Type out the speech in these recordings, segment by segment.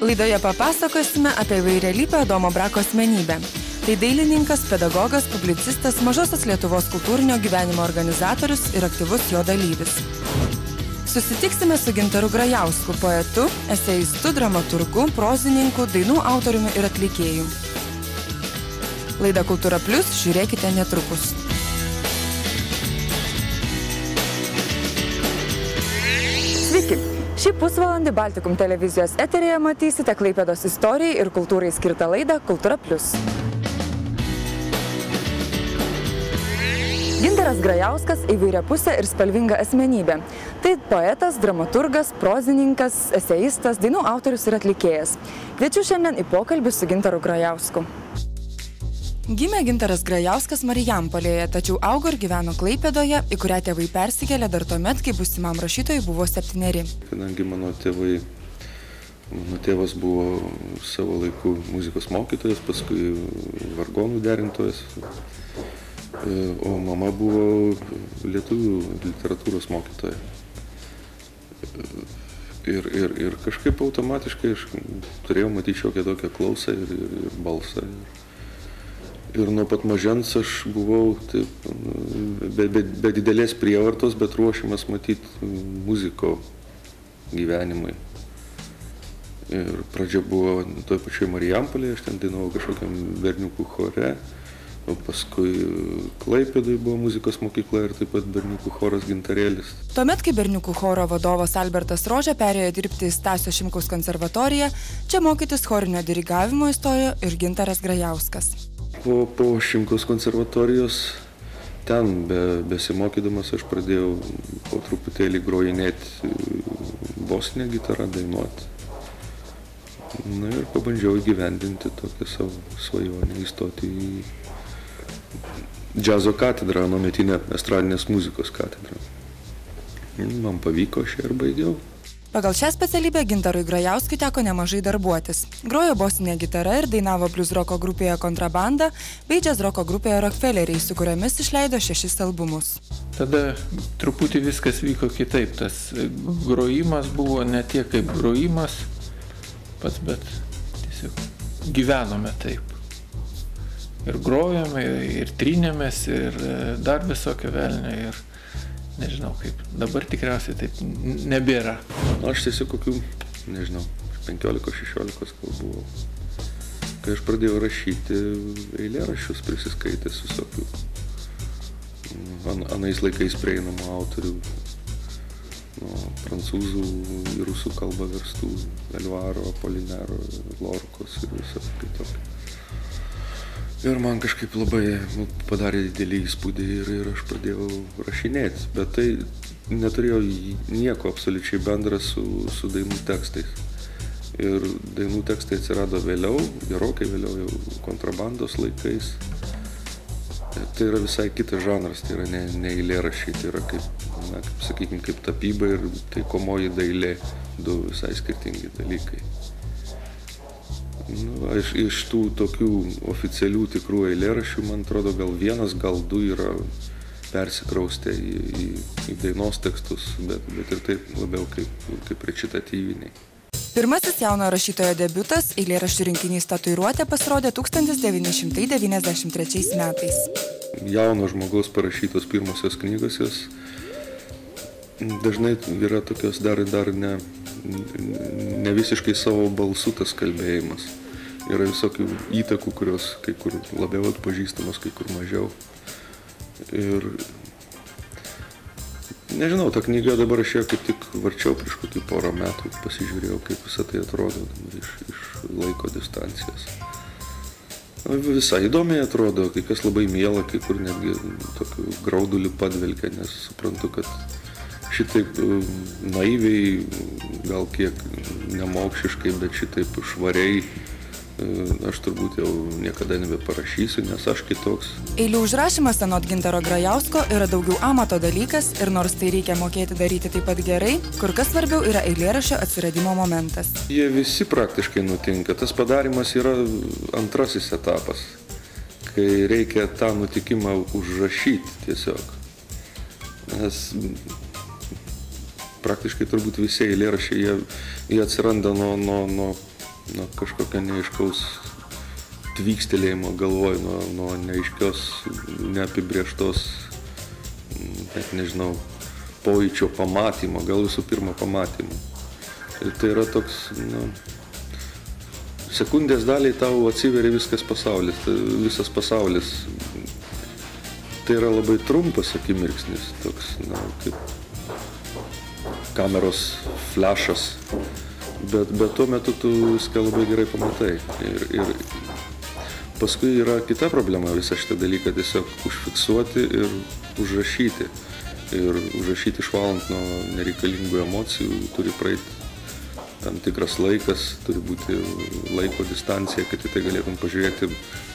Laidoje papasakosime apie įvairialypę Adomo Brako asmenybę. Tai dailininkas, pedagogas, publicistas, Mažosios Lietuvos kultūrinio gyvenimo organizatorius ir aktyvus jo dalyvis. Susitiksime su Gintaru Grajausku, poetu, eseistu, dramaturgu, prozininku, dainų autoriumi ir atlikėju. Laida Kultūra Plius žiūrėkite netrukus. Sveiki! Šį pusvalandį Baltikum televizijos eteryje matysite Klaipėdos istorijai ir kultūrai skirtą laidą Kultūra Plius. Gintaras Grajauskas įvairiapusė ir spalvinga asmenybė. Tai poetas, dramaturgas, prozininkas, eseistas, dainų autorius ir atlikėjas. Kviečiu šiandien į pokalbį su Gintaru Grajausku. Gimė Gintaras Grajauskas Marijampolėje, tačiau augo ir gyveno Klaipėdoje, į kurią tėvai persikėlė dar tuomet, kai būsimam rašytojui buvo 7. Kadangi mano tėvas buvo savo laiku muzikos mokytojas, paskui vargonų derintojas, o mama buvo lietuvių literatūros mokytoja. Ir kažkaip automatiškai aš turėjau matyti šiokią tokią klausą ir balsą. Ir nuo pat mažens aš buvau taip, be didelės prievartos, bet ruošiamas matyti muziko gyvenimui. Ir pradžia buvo toj pačioj Marijampolėje, aš ten dainavau kažkokiam berniukų chore, o paskui Klaipėdoj buvo muzikos mokykla ir taip pat berniukų choras Gintarėlis. Tuomet, kai berniukų choro vadovas Albertas Rožė perėjo dirbti į Stasio Šimkaus konservatoriją, čia mokytis chorinio dirigavimo įstojo ir Gintaras Grajauskas. Po Šimkaus konservatorijos ten besimokydamas aš pradėjau po truputėlį grojinėti bosinę gitarą, dainuoti. Na ir pabandžiau įgyvendinti tokią savo svajonę, įstoti į džiazo katedrą, anuometinę estradinės muzikos katedrą. Man pavyko, aš ir baigiau. Pagal šią specialybę Gintarui Grajauskui teko nemažai darbuotis. Grojo bosinė gitara ir dainavo bliuzroko grupėje Kontrabanda bei džiazroko grupėje Rockefelleriai, su kuriomis išleido 6 albumus. Tada truputį viskas vyko kitaip. Tas grojimas buvo ne tiek kaip grojimas pats, bet tiesiog gyvenome taip. Ir grojome, ir trynėmės, ir dar visokio velnio, ir nežinau kaip. Dabar tikriausiai taip nebėra. Aš tiesiog kokių, 15-16 gal buvau. Kai aš pradėjau rašyti eilėraščius, prisiskaitęs visokių anais laikais prieinamų autorių, nuo prancūzų į rusų kalbą verstų Elvaro, Apolinero, Lorkos ir visokio kitokio. Ir man kažkaip labai padarė didelį įspūdį ir aš pradėjau rašinėti, bet tai neturėjo nieko absoliučiai bendra su dainų tekstais. Ir dainų tekstai atsirado vėliau, gerokai vėliau, jau Kontrabandos laikais. Tai yra visai kitas žanras, tai yra ne eilėraščiai, tai yra kaip tapyba ir taikomoji dailė, du visai skirtingi dalykai. Iš tų tokių oficialių tikrų eilėraščių, man atrodo, gal 1, gal 2 yra persikraustę į dainos tekstus, bet ir taip labiau kaip recitatyviniai. Pirmasis jauno rašytojo debiutas, eilėraščių rinkinys Tatuiruotė, pasirodė 1993 metais. Jauno žmogaus parašytos pirmosios knygos, jos dažnai yra tokios dar ne visiškai savo balsu tas kalbėjimas. Yra visokių įtakų, kurios kai kur labiau atpažįstamos, kai kur mažiau. Ir nežinau, ta knyga dabar aš ją kaip tik varčiau prieš kokį porą metų, pasižiūrėjau, kaip visą tai atrodo iš laiko distancijos. Visai įdomiai atrodo, kai kas labai miela, kai kur netgi tokių graudulį padvelkia, nes suprantu, kad šitaip naiviai, gal kiek nemokšiškai, bet šitaip švariai aš turbūt jau niekada nebeparašysiu, nes aš kitoks. Eilių užrašymas anot Gintaro Grajausko yra daugiau amato dalykas ir nors tai reikia mokėti daryti taip pat gerai, kur kas svarbiau yra eilėraščio atsiradimo momentas. Jie visi praktiškai nutinka. Tas padarimas yra antrasis etapas, kai reikia tą nutikimą užrašyti tiesiog. Nes praktiškai turbūt visi eilėraščiai, jie atsiranda nuo nuo kažkokio neaiškaus tvykstelėjimo galvoj, nuo neaiškios, neapibrieštos, net nežinau, pojūčio pamatymo, gal visų pirma pamatymo. Ir tai yra toks, sekundės daliai tau atsiveria visas pasaulis. Tai yra labai trumpas akimirksnis, toks, kaip kameros flešas, bet tuo metu tu viską labai gerai pamatai. Ir paskui yra kita problema visą šitą dalyką tiesiog užfiksuoti ir užrašyti. Ir užrašyti išvalant nuo nereikalingų emocijų, turi praeiti tam tikras laikas, turi būti laiko distancija, kad į tai galėtum pažiūrėti,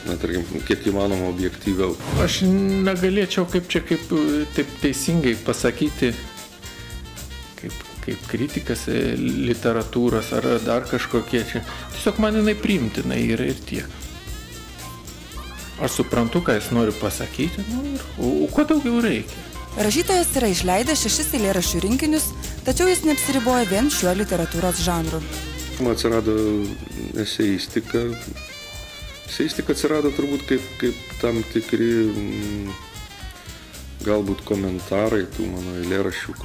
tarkim, kiek įmanoma objektyviau. Aš negalėčiau kaip taip teisingai pasakyti, kaip kritikas literatūros ar dar kažkokie čia. Tiesiog man jinai priimtinai yra ir tiek. Aš suprantu, ką jis nori pasakyti, o ko daugiau reikia. Rašytojas yra išleidęs 6 eilėraščių rinkinius, tačiau jis neapsiriboja vien šiuo literatūros žanru. Atsirado eseistika. Eseistika atsirado turbūt kaip tam tikri galbūt komentarai tų mano eilėraščių,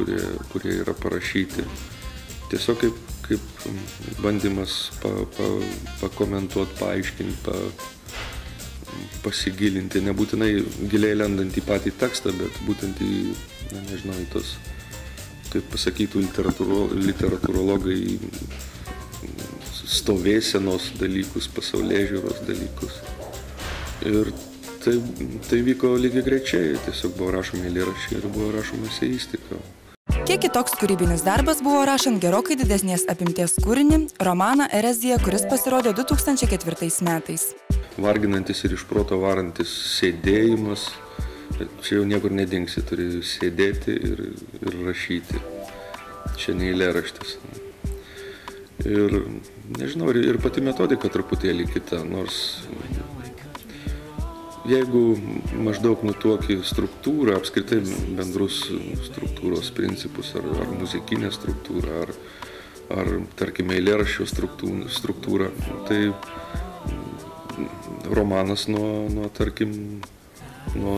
kurie yra parašyti. Tiesiog kaip bandymas pakomentuoti, paaiškinti, pasigilinti, nebūtinai giliai lendant į patį tekstą, bet būtent į tos, kaip pasakytų literatūrologai, stovėsenos dalykus, pasaulėžiūros dalykus. Ir tai vyko lygiai grečiai, tiesiog buvo rašomi eilėraščiai ir buvo rašoma eseistika. Kiek kitoks kūrybinis darbas buvo rašant gerokai didesnės apimties kūrinį, romaną Erezija, kuris pasirodė 2004 metais. Varginantis ir iš proto varantis sėdėjimas, čia jau niekur nedingsi, turi sėdėti ir rašyti. Čia ne eilėraštis. Ir nežinau, ir pati metodika truputėlį kita, nors jeigu maždaug nutuoki struktūrą, apskritai bendrus struktūros principus, ar muzikinę struktūrą, ar tarkime eilėraščio struktūrą, tai romanas nuo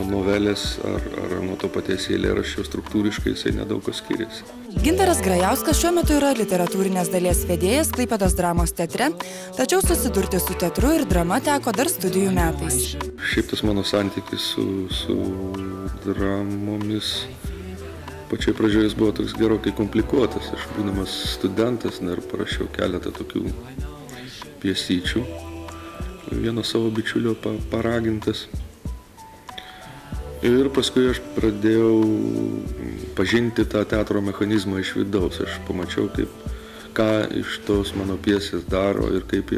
novelės ar nuo to paties eilėraščio struktūriškai jisai nedaug ko skiriasi. Gintaras Grajauskas šiuo metu yra literatūrinės dalies vedėjas Klaipėdos dramos teatre, tačiau susidurti su teatru ir drama teko dar studijų metais. Šiaip tas mano santykis su dramomis pačioj pradžioje jis buvo toks gerokai komplikuotas. Aš būdamas studentas dar parašiau keletą tokių pjesyčių. Vieno savo bičiulio paragintas. Ir paskui aš pradėjau pažinti tą teatro mechanizmą iš vidaus. Aš pamačiau, ką iš tos mano pjesės daro ir kaip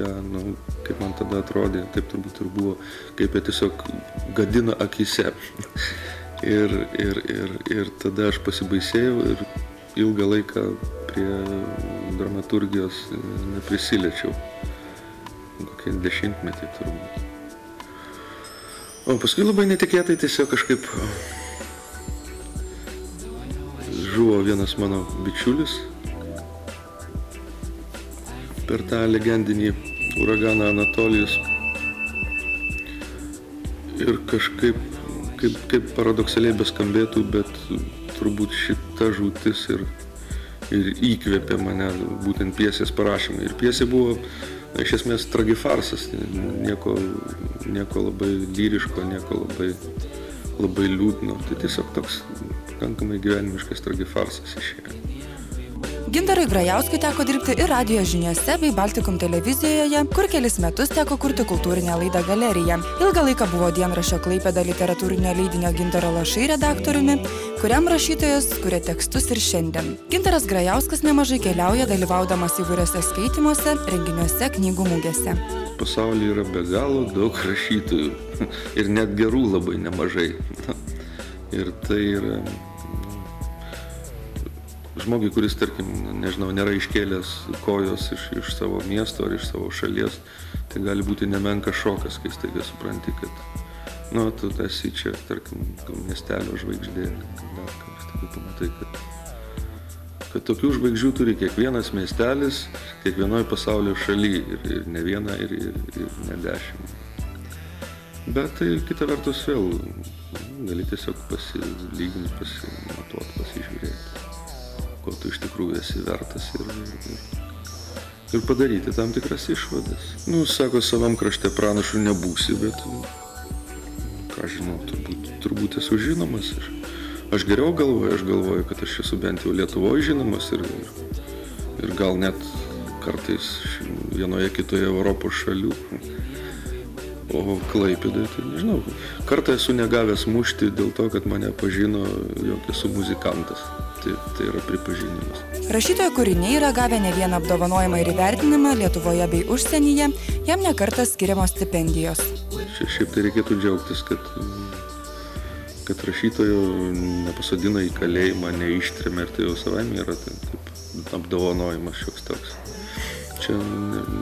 man tada atrodė, taip turbūt ir buvo, kaip jie tiesiog gadina akyse. Ir tada aš pasibaisėjau ir ilgą laiką prie dramaturgijos neprisiliečiau. Kokie 10 metai turbūt. O paskui labai netikėtai tiesiog kažkaip žuvo vienas mano bičiulis per tą legendinį uraganą Anatolijus. Ir kažkaip, kaip paradoksaliai beskambėtų, bet turbūt šita žūtis ir įkvėpė mane būtent pjesės parašymą. Ir pjesė buvo iš esmės tragifarsas, nieko labai lyriško, nieko labai liūdno. Tai tiesiog toks pakankamai gyvenimiškas tragifarsas išėjo. Gintarui Grajauskui teko dirbti ir radijo žiniose bei Baltikum televizijoje, kur kelis metus teko kurti kultūrinę laidą Galerija. Ilgą laiką buvo dienraščio Klaipėda literatūrinio leidinio Gintaro Lašai redaktoriumi, kuriam rašytojas kuria tekstus ir šiandien. Gintaras Grajauskas nemažai keliauja, dalyvaudamas įvairiose skaitymuose, renginiuose, knygų mugėse. Pasaulyje yra be galo daug rašytojų ir net gerų labai nemažai. Ir tai yra žmogui, kuris, tarkim, nežinau, nėra iškėlęs kojos iš savo miesto ar iš savo šalies, tai gali būti nemenkas šokas, kai staiga supranti, kad tu esi čia, tarkim, miestelio žvaigždė, dar staiga pamatai, Tai tokių žvaigždžių turi kiekvienas miestelis, kiekvienoje pasaulio šalyje, ir ne viena, ir ne 10. Bet tai kita vertus vėl, gali tiesiog pasilyginti, pasimatuoti, pasižiūrėti, ko tu iš tikrųjų esi vertas ir padaryti tam tikras išvadas. Sako, savam krašte pranašu nebūsi, bet, ką žinau, turbūt esu žinomas. Aš geriau galvoju, kad aš esu bent jau Lietuvoje žinomas ir gal net kartais vienoje kitoje Europos šalių. O Klaipėdoje, tai nežinau, kartą esu negavęs mušti dėl to, kad mane pažino, jog esu muzikantas. Tai yra pripažinimas. Rašytojo kūriniai yra gavę ne vieną apdovanojimą ir įvertinimą Lietuvoje bei užsienyje, jam ne kartą skiriamos stipendijos. Šiaip tai reikėtų džiaugtis, kad rašytojo nepasodina į kalėjimą, neištrėmė ir tai jau savaime yra taip apdovanojimas šioks toks. Čia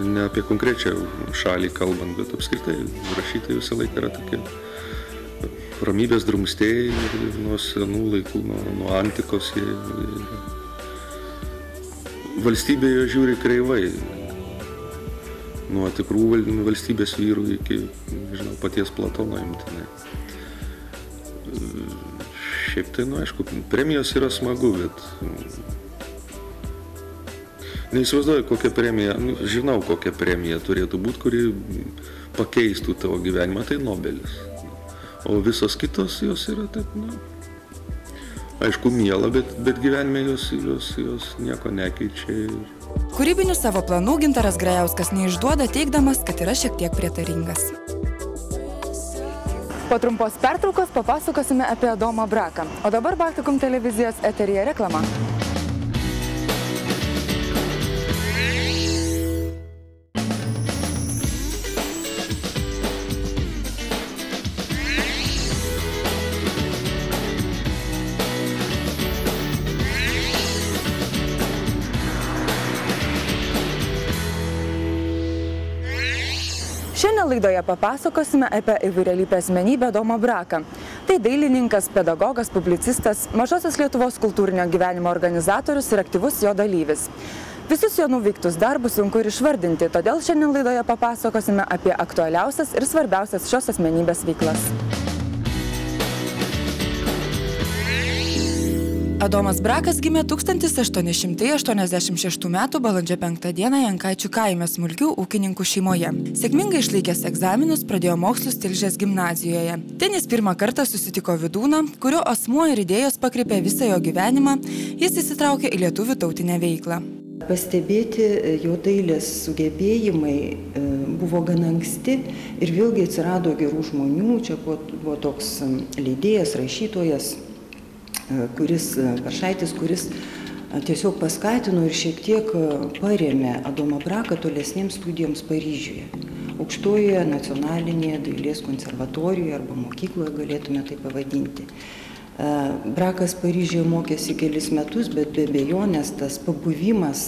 ne apie konkrečią šalį kalbant, bet apskritai rašytojai visą laiką yra tokie ramybės drumstėjai ir nuo senų laikų, nuo antikos jie valstybėje žiūri kreivai. Nuo tikrų valstybės vyrų iki, nežinau, paties Platono imtinai. Šiaip tai, aišku, premijos yra smagu, bet neįsivaizduoju, kokią premiją, žinau, kokią premiją turėtų būti, kuri pakeistų tavo gyvenimą, tai Nobelis. O visos kitos jos yra taip, aišku, miela, bet gyvenime jos nieko nekeičia. Kūrybinių savo planų Gintaras Grajauskas neišduoda, teigdamas, kad yra šiek tiek prietaringas. Po trumpos pertraukos papasakosime apie Adomą Braką. O dabar Baltikum televizijos eteryje reklama. Šiandien laidoje papasakosime apie įvairialypę asmenybę Adomą Braką. Tai dailininkas, pedagogas, publicistas, Mažosios Lietuvos kultūrinio gyvenimo organizatorius ir aktyvus jo dalyvis. Visus jo nuveiktus darbus sunku ir išvardinti, todėl šiandien laidoje papasakosime apie aktualiausias ir svarbiausias šios asmenybės veiklas. Adomas Brakas gimė 1886 m. balandžio 5 d. Jankaičių kaime smulkių ūkininkų šeimoje. Sėkmingai išlaikęs egzaminus, pradėjo mokslus Tilžės gimnazijoje. Ten jis pirmą kartą susitiko Vydūną, kurio asmuo ir idėjos pakreipė visą jo gyvenimą, jis įsitraukė į lietuvių tautinę veiklą. Pastebėti jo dailės sugebėjimai buvo gana anksti ir vėlgi atsirado gerų žmonių. Čia buvo toks leidėjas, rašytojas, Paršaitis, kuris tiesiog paskatino ir šiek tiek parėmė Adomą Braką tolesniems studijoms Paryžiuje. Aukštojoje nacionalinėje dailės konservatorijoje arba mokykloje galėtume tai pavadinti. Brakas Paryžiuje mokėsi kelis metus, bet be abejonės tas pabuvimas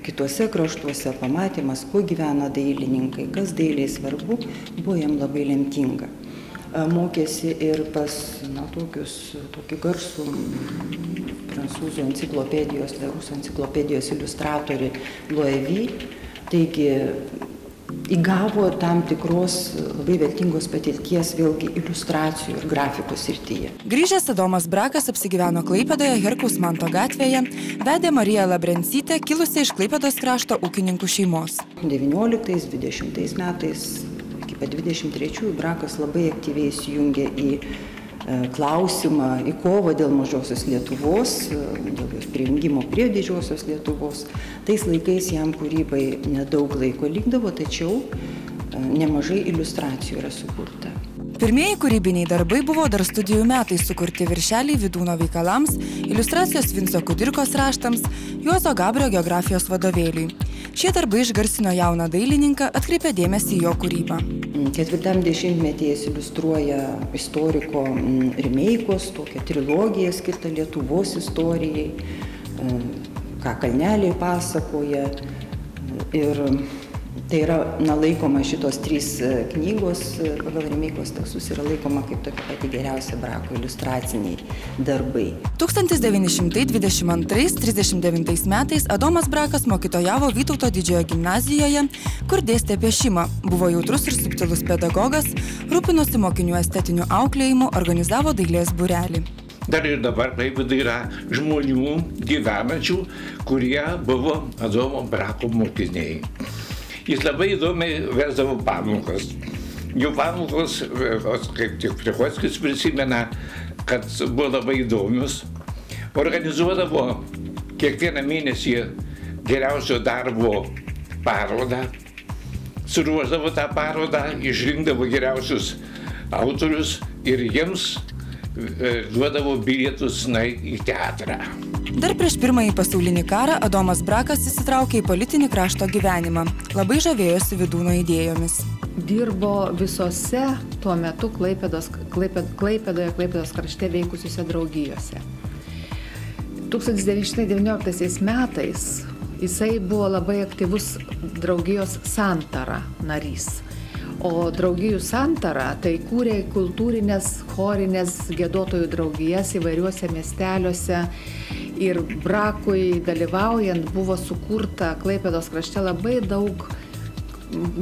kitose kraštuose, pamatymas, kuo gyvena dailininkai, kas dailiai svarbu, buvo jam labai lemtinga. Mokėsi ir pas tokį garsų prancūzų enciklopedijos, rusų enciklopedijos iliustratorį Loewy. Taigi įgavo tam tikros labai vertingos patirties vėlgi iliustracijų ir grafikos srityje. Grįžęs Adomas Brakas apsigyveno Klaipėdoje Herkaus Manto gatvėje, vedė Mariją Labrencytę, kilusią iš Klaipėdos krašto ūkininkų šeimos. 19-20 metais 23 Brakas labai aktyviai įsijungė į klausimą, į kovą dėl Mažosios Lietuvos, dėl jos prijungimo prie Didžiosios Lietuvos. Tais laikais jam kūrybai nedaug laiko likdavo, tačiau nemažai iliustracijų yra sukurta. Pirmieji kūrybiniai darbai buvo dar studijų metais sukurti viršeliai Vydūno veikalams, iliustracijos Vinco Kudirkos raštams, Juozo Gabrio geografijos vadovėliui. Šie darbai išgarsino jauną dailininką, atkreipė dėmesį į jo kūrybą. 40-metyje jis iliustruoja istoriko Rimeikos, tokią trilogiją skirtą Lietuvos istorijai, ką kalneliai pasakoja. Ir Tai yra, laikoma šitos 3 knygos pagal Remeikos tekstus yra laikoma kaip tokia pati geriausia Brako iliustraciniai darbai. 1922–39 metais Adomas Brakas mokytojavo Vytauto didžiojo gimnazijoje, kur dėstė piešimą, buvo jautrus ir subtilus pedagogas, rūpinosi mokinių estetiniu auklėjimu, organizavo dailės būrelį. Dar ir dabar Klaipėdoje yra žmonių gyvenančių, kurie buvo Adomo Brako mokiniai. Jis labai įdomiai vesdavo pamokas. Jų pamokos, kaip tik Prichockis prisimena, kad buvo labai įdomius. Organizuodavo kiekvieną mėnesį geriausio darbo parodą, suruošdavo tą parodą, išrinkdavo geriausius autorius ir jiems duodavo bilietus į teatrą. Dar prieš Pirmąjį pasaulinį karą Adomas Brakas įsitraukė į politinį krašto gyvenimą. Labai žavėjosi Vydūno idėjomis. Dirbo visose tuo metu Klaipėdoje krašte veikusiuose draugijose. 1919 metais jisai buvo labai aktyvus draugijos Santara narys. O draugijų Santara tai kūrė kultūrinės, chorinės giedotojų draugijas įvairiuose miesteliuose ir Brakui dalyvaujant buvo sukurta Klaipėdos krašte labai daug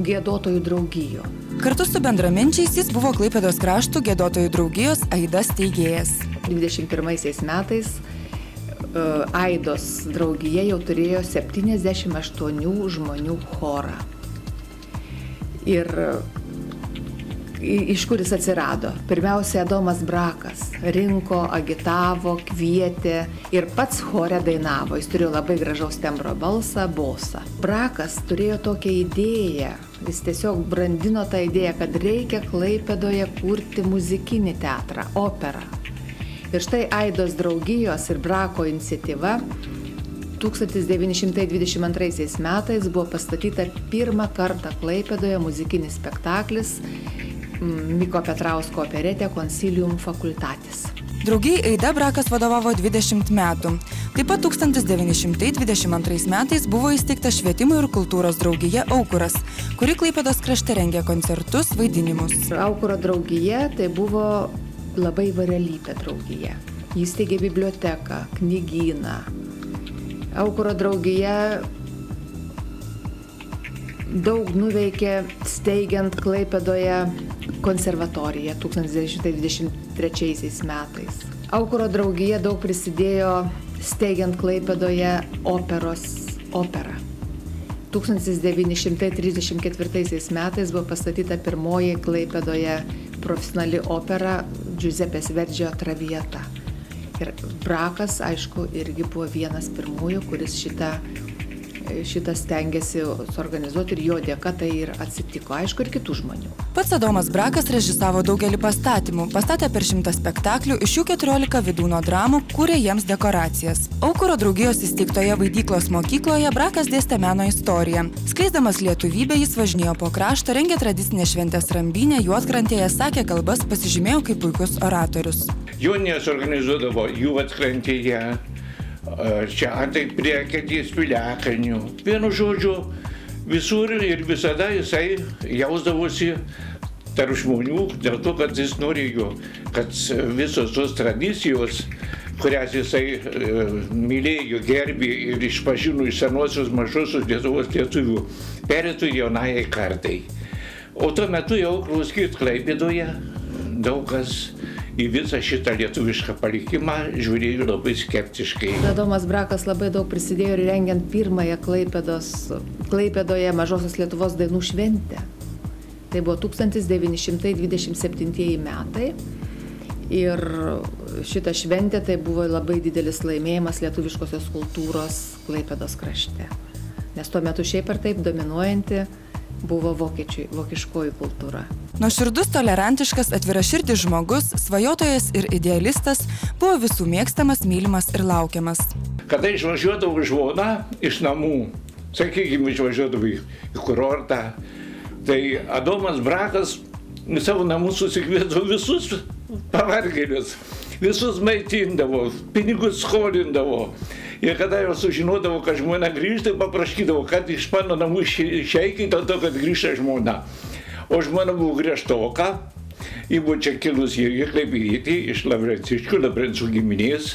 giedotojų draugijų. Kartu su bendraminčiais jis buvo Klaipėdos krašto giedotojų draugijos Aidas steigėjas. 21 metais Aidos draugija jau turėjo 78 žmonių chorą. Ir iš kur jis atsirado? Pirmiausia, Adomas Brakas rinko, agitavo, kvietė ir pats chore dainavo. Jis turėjo labai gražaus tembro balsą, bosą. Brakas turėjo tokią idėją, jis tiesiog brandino tą idėją, kad reikia Klaipėdoje kurti muzikinį teatrą, operą. Ir štai Aidos draugijos ir Brako iniciatyva 1922 metais buvo pastatyta pirmą kartą Klaipėdoje muzikinis spektaklis Miko Petrausko operetė Consilium Facultatis. Draugijai Aida Brakas vadovavo 20 metų. Taip pat 1922 metais buvo įsteigta švietimo ir kultūros draugija Aukuras, kuri Klaipėdos krašte rengė koncertus, vaidinimus. Aukuro draugija tai buvo labai įvairialypė draugija. Jis steigė biblioteką, knygyną. Aukuro draugija daug nuveikė steigiant Klaipėdoje konservatoriją 1923 metais. Aukuro draugija daug prisidėjo steigiant Klaipėdoje operą. 1934 metais buvo pastatyta pirmoji Klaipėdoje profesionali opera Giuseppės Verdžio Traviata. Ir Brakas, aišku, irgi buvo vienas pirmųjų, kuris šitą stengiasi suorganizuoti ir jo dėka tai ir atsitiko, aišku, ir kitų žmonių. Pats Adomas Brakas režisavo daugelį pastatymų, pastatė per 100 spektaklių, iš jų 14 Vydūno dramų, kūrė jiems dekoracijas. Aukuro draugijos įsteigtoje Vaidyklos mokykloje Brakas dėstė meno istoriją. Skleisdamas lietuvybę jis važinėjo po kraštą, rengė tradicinės šventės Rambinę, Juodkrantėje, sakė kalbas, pasižymėjo kaip puikus oratorius. Jonijas organizuodavo Juodkrantėje, čia antai Priekėtės Piliakalnių. Vienu žodžiu, visur ir visada jisai jausdavosi tarp žmonių, dėl to, kad jis norėjo, kad visos tos tradicijos, kurias jisai mylėjo, gerbė ir išpažino iš senosios mažosios Lietuvos lietuvių, perėtų jaunajai kartai. O tuo metu jau Klaipėdoje daug kas į visą šitą lietuvišką palikimą žiūrėjo labai skeptiškai. Adomas Brakas labai daug prisidėjo ir rengiant pirmąją Klaipėdoje Mažosios Lietuvos dainų šventę. Tai buvo 1927 metai ir šita šventė tai buvo labai didelis laimėjimas lietuviškosios kultūros Klaipėdos krašte. Nes tuo metu šiaip ar taip dominuojanti buvo vokiškoji kultūra. Nuoširdus, tolerantiškas, atviraširdis žmogus, svajotojas ir idealistas buvo visų mėgstamas, mylimas ir laukiamas. Kada išvažiuodavo žmona iš namų, sakykime, išvažiuodavo į kurortą, tai Adomas Brakas į savo namus susikviesdavo visus pavargėlius. visus maitindavo, pinigus skolindavo. Ir kada jau sužinodavo, kad žmona grįžta, paprašydavo, kad iš mano namų išeikit, dėl to, kad grįžta žmona. O žmona buvo griežtoka, ji buvo čia kilus irgi Klaipėdietė, iš Lavrenciškių, Lavrencų giminės.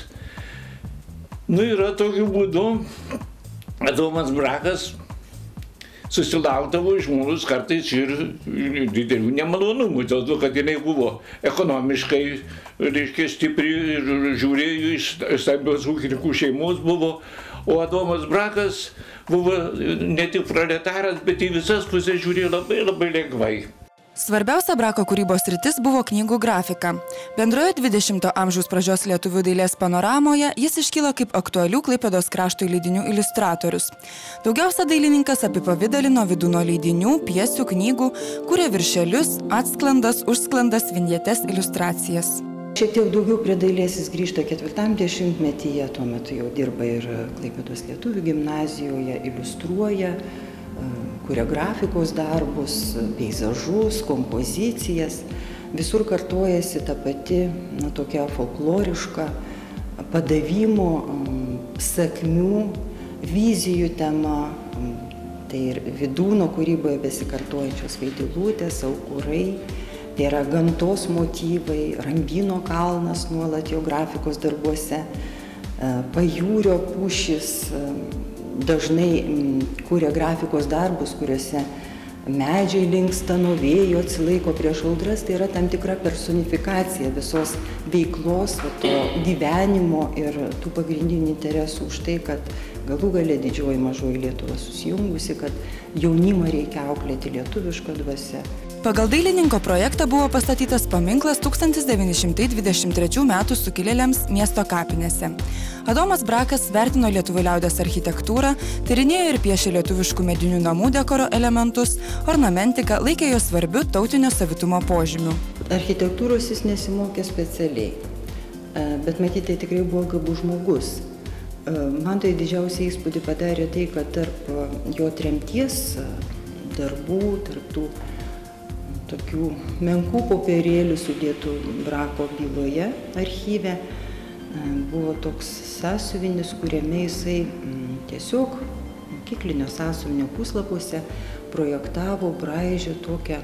Nu ir tokiu būdu Adomas Brakas susilaukdavo iš žmonės kartais ir didelių nemalonumų, dėl to, kad jinai buvo ekonomiškai, reiškia, stipri ir žiūrėjo iš stambios ūkininkų šeimos buvo, o Adomas Brakas buvo ne tik proletaras, bet į visas pusės žiūrėjo labai, labai lengvai. Svarbiausia Brako kūrybos sritis buvo knygų grafika. Bendroje 20-ojo amžiaus pradžios lietuvių dailės panoramoje jis iškilo kaip aktualių Klaipėdos krašto leidinių iliustratorius. Daugiausia dailininkas apipavidalino Vydūno leidinių, pjesių, knygų, kūrė viršelius, atsklandas, užsklandas, vinjetes, iliustracijas. Šiek tiek daugiau prie dailės jis grįžta 40-metyje, tuo metu jau dirba ir Klaipėdos lietuvių gimnazijoje, iliustruoja, kuria grafikos darbus, peizažus, kompozicijas. Visur kartojasi ta pati tokia folkloriška padavimo, sakmių, vizijų tema. Tai ir Vydūno kūryboje besikartojančios vaidilutės, aukurai, tai yra gamtos motyvai, Rambyno kalnas nuolat jo grafikos darbuose, pajūrio pušys. Dažnai kūrė grafikos darbus, kuriuose medžiai linksta nuo vėjo, atsilaiko prieš audras, tai yra tam tikra personifikacija visos veiklos, to gyvenimo ir tų pagrindinių interesų už tai, kad galų gale didžioji mažoji Lietuva susijungusi, kad jaunimą reikia auklėti lietuvišką dvasią. Pagal dailininko projektą buvo pastatytas paminklas 1923 m. sukilėliams miesto kapinėse. Adomas Brakas vertino lietuvių liaudies architektūrą, tyrinėjo ir piešė lietuviškų medinių namų dekoro elementus, ornamentiką, laikė jo svarbiu tautinio savitumo požymiu. Architektūros jis nesimokė specialiai, bet matyti, tai tikrai buvo gabus žmogus. Man tai didžiausią įspūdį padarė tai, kad tarp jo tremties darbų, tarp tų tokių menkų popierėlių sudėtų Brako byloje archyve buvo toks sąsiuvinis, kuriame jisai tiesiog mokyklinio sąsiuvinio puslapiuose projektavo, braižė tokią,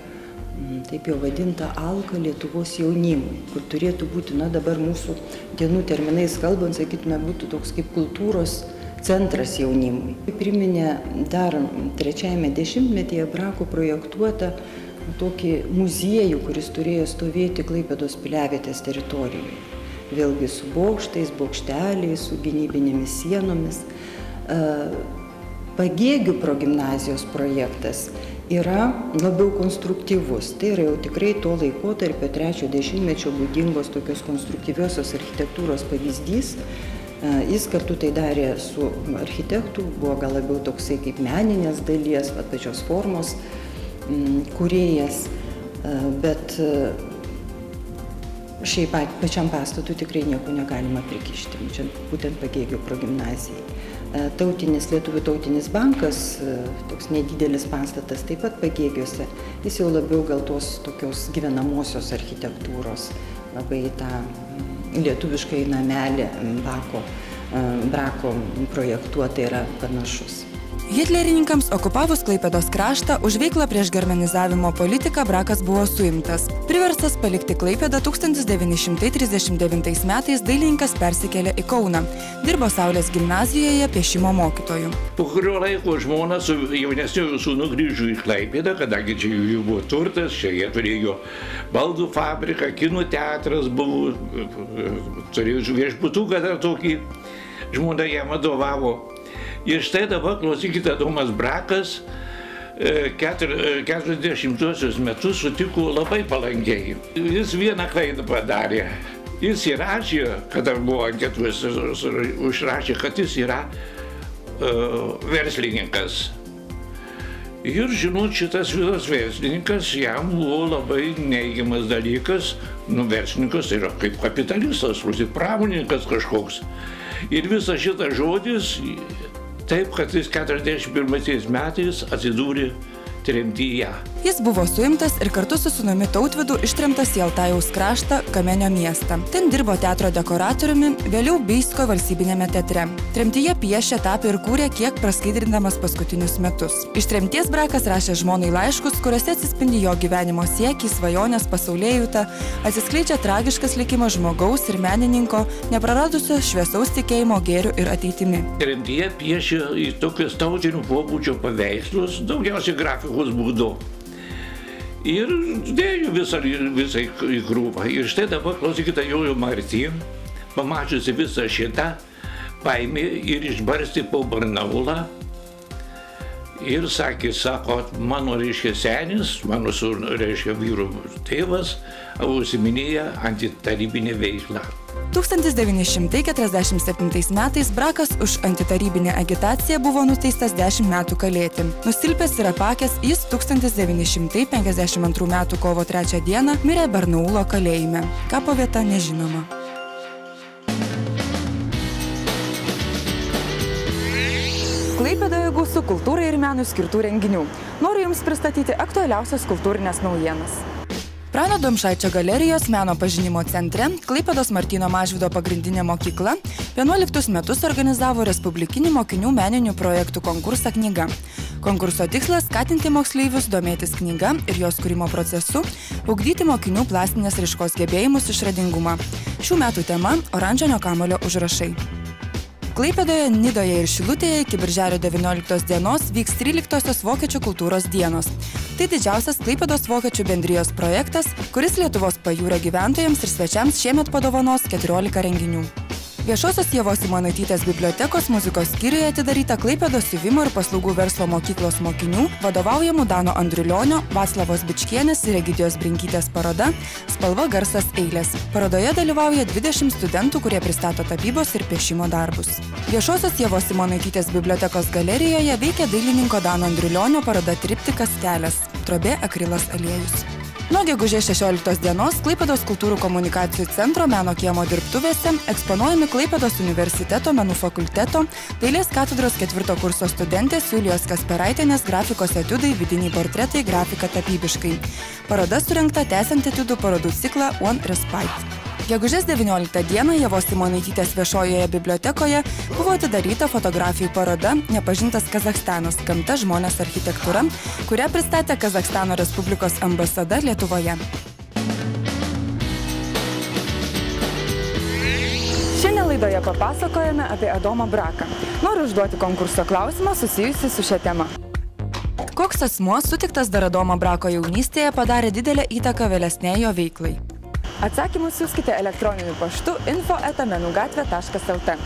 taip jau vadintą alką Lietuvos jaunimui, kur turėtų būti, dabar mūsų dienų terminais kalbant, sakytume, būtų toks kaip kultūros centras jaunimui. Priminė dar 3-ame dešimtmetyje Brako projektuotą tokį muziejų, kuris turėjo stovėti Klaipėdos piliavietės teritorijoje. Vėlgi su bokštais, bokšteliais, su gynybinėmis sienomis. Pagėgių progimnazijos projektas yra labiau konstruktyvus. Tai yra jau tikrai to laikotarpio 3-ojo dešimtmečio būdingos tokios konstruktyviosios architektūros pavyzdys. Jis kartu tai darė su architektu, buvo gal labiau toksai kaip meninės dalies, pačios formos kūrėjas, bet šiaip pačiam pastatui tikrai nieko negalima prikišti, čia būtent Pagėgių progimnazijai. Tautinis, Lietuvių tautinis bankas, toks nedidelis pastatas, taip pat Pagėgiuose, jis jau labiau gal tos tokios gyvenamosios architektūros, labai tą lietuviškai namelį Brako projektuota yra panašus. Hitlerininkams okupavus Klaipėdos kraštą už veiklą prieš germanizavimo politiką Brakas buvo suimtas. Priverstas palikti Klaipėdą 1939 metais dailininkas persikėlė į Kauną. Dirbo Saulės gimnazijoje piešimo mokytoju. Po kurio laiko žmona su jaunesniu sūnu grįžo į Klaipėdą, kadangi čia jų buvo turtas, čia jie turėjo baldų fabriką, kinų teatras buvo, turėjo viešbutuką dar tokį, žmona jam vadovavo. Ir štai dabar, klausykite, Adomas Brakas 40-uosius metus sutiko labai palankiai. Jis vieną klaidą padarė. Jis įrašė, kada buvo anketos, užrašė, kad jis yra verslininkas. Ir žinot, šitas visas verslininkas jam buvo labai neigiamas dalykas. Verslininkas yra kaip kapitalistas, pramonininkas kažkoks. Ir visas šitas žodis, taip, kad jis 41 metais atsidūrė tremtyje. Jis buvo suimtas ir kartu su sūnumi Tautvydu ištremtas į Altajaus kraštą, Kamenio miestą. Ten dirbo teatro dekoratoriumi, vėliau Beisko valstybinėme teatre. Tremtyje piešė, tapė ir kūrė, kiek praskaidrindamas paskutinius metus. Iš tremties Brakas rašė žmonai laiškus, kuriuose atsispindi jo gyvenimo siekiai, svajonės, pasaulėjauta, atsiskleidžia tragiškas likimas žmogaus ir menininko, nepraradusio šviesaus tikėjimo gėriu ir ateitimi. Tremtyje piešė į tokius tautinių pobūdžio paveikslus, daugiausiai grafikos būdu. Ir dėjau visą į krūvą. Ir štai dabar klausykite Jojo Martin, pamačiusi visą šitą, paėmė ir išbarstė po Barnaulą. Ir sako, mano reiškia senis, mano vyro tėvas, užsiminėja antitarybinę veiklą. 1947 metais Brakas už antitarybinę agitaciją buvo nuteistas 10 metų kalėti. Nusilpęs ir apakęs, jis 1952 metų kovo 3 dieną mirė Barnaulo kalėjime. Kapo vieta nežinoma. Klaipėdoje gausu kultūrai ir menui skirtų renginių. Noriu Jums pristatyti aktualiausias kultūrinės naujienas. Prano Domšaičio galerijos meno pažinimo centre Klaipėdos Martyno Mažvydo pagrindinė mokykla 11 metus organizavo respublikinį mokinių meninių projektų konkursą Knyga. Konkurso tikslas – skatinti moksleivius domėtis knyga ir jos kūrimo procesu, ugdyti mokinių plastinės raiškos gebėjimus išradingumą. Šių metų tema – oranžinio kamuolio užrašai. Klaipėdoje, Nidoje ir Šilutėje iki birželio 19 dienos vyks 13-osios Vokiečių kultūros dienos. Tai didžiausias Klaipėdos Vokiečių bendrijos projektas, kuris Lietuvos pajūrio gyventojams ir svečiams šiemet padovanos 14 renginių. Viešosios Ievos Simonaitytės bibliotekos muzikos skyriuje atidaryta Klaipėdos siuvimo ir paslaugų verslo mokyklos mokinių, vadovaujamų Dano Andriulionio, Vaclavos Bičkienės ir Egidijos Brinkytės paroda Spalva, garsas, eilės. Parodoje dalyvauja 20 studentų, kurie pristato tapybos ir piešimo darbus. Viešosios Ievos Simonaitytės bibliotekos galerijoje veikia dailininko Dano Andriulionio paroda Triptikas kelias – Trobė akrilas aliejus. Nuo gegužės 16 dienos Klaipėdos kultūrų komunikacijų centro meno kiemo dirbtuvėse eksponuojami Klaipėdos universiteto menų fakulteto dailės katedros 4 kurso studentės Julijos Kasperaitienės grafikos etiudai vidiniai portretai grafika tapybiškai. Paroda surengta tęsiant etiudų parodų ciklą One Respite. Gegužės 19 dieną Ievos Simonaitytės viešojoje bibliotekoje buvo atidaryta fotografijų paroda Nepažintas Kazachstanas – gamta, žmonės, architektūra, kurią pristatė Kazachstano Respublikos ambasada Lietuvoje. Šiandien laidoje papasakojame apie Adomą Braką. Noriu užduoti konkurso klausimą susijusį su šia tema. Koks asmuo sutiktas dar Adomo Brako jaunystėje padarė didelę įtaką vėlesnei jo veiklai? Atsakymus siųskite elektroniniu paštu info@menugatvė.lt.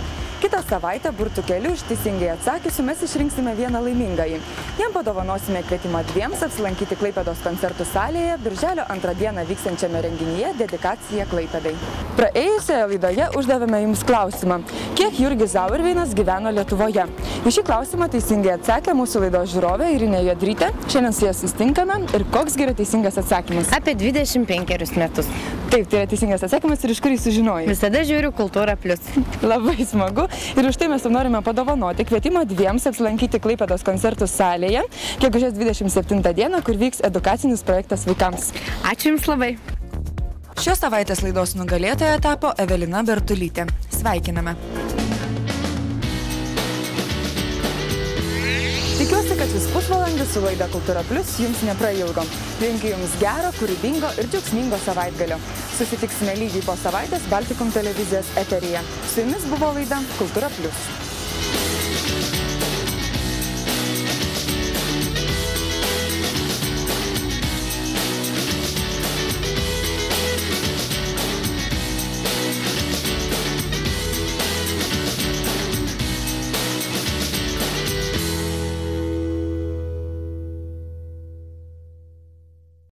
Kitą savaitę burtų keliu iš teisingai atsakysiu mes išrinksime vieną laimingąjį. Jam padovanosime kvietimą dviems apsilankyti Klaipėdos koncertų salėje birželio 2 dieną vyksiančiame renginyje Dedikacija Klaipėdai. Praėjusioje laidoje uždavėme Jums klausimą, kiek Jurgis Zauerveinas gyveno Lietuvoje. Į šį klausimą teisingai atsakė mūsų laidos žiūrovė Irinė Jodrytė. Šiandien su ja susitinkame ir koks yra teisingas atsakymas? Apie 25 metus. Taip, tai yra teisingas atsakymas ir iš kur jį sužinojai? Visada žiūriu Kultūra Plius. Labai smagu. Ir už tai mes norime padovanoti kvietimą dviems apsilankyti Klaipėdos koncertų salėje gegužės 27 dieną, kur vyks edukacinis projektas vaikams. Ačiū Jums labai. Šios savaitės laidos nugalėtoja tapo Evelina Bertulytė. Sveikiname. Tikiuosi, kad šis pusvalandis su laida Kultūra Plius Jums neprailgo. Linkiu Jums gero, kūrybingo ir džiaugsmingo savaitgalio. Susitiksime lygiai po savaitės Baltikum televizijos eteryje. Su Jumis buvo laida Kultūra Plius.